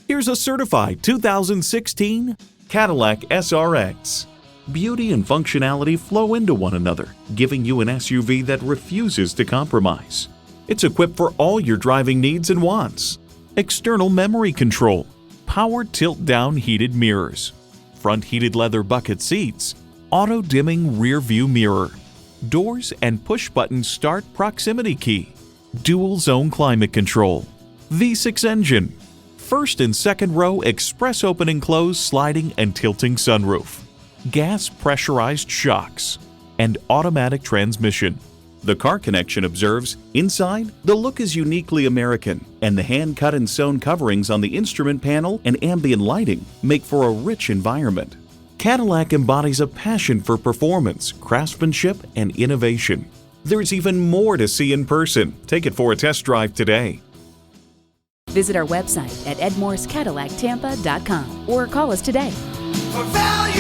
Here's a certified 2016 Cadillac SRX. Beauty and functionality flow into one another, giving you an SUV that refuses to compromise. It's equipped for all your driving needs and wants. External memory control, power tilt-down heated mirrors, front heated leather bucket seats, auto-dimming rear-view mirror, doors and push-button start proximity key, dual-zone climate control, V6 engine, first and second row express open and close sliding and tilting sunroof, gas pressurized shocks, and automatic transmission. The Car Connection observes, inside, the look is uniquely American, and the hand-cut and sewn coverings on the instrument panel and ambient lighting make for a rich environment. Cadillac embodies a passion for performance, craftsmanship, and innovation. There's even more to see in person. Take it for a test drive today. Visit our website at edmorsecadillactampa.com or call us today. For value.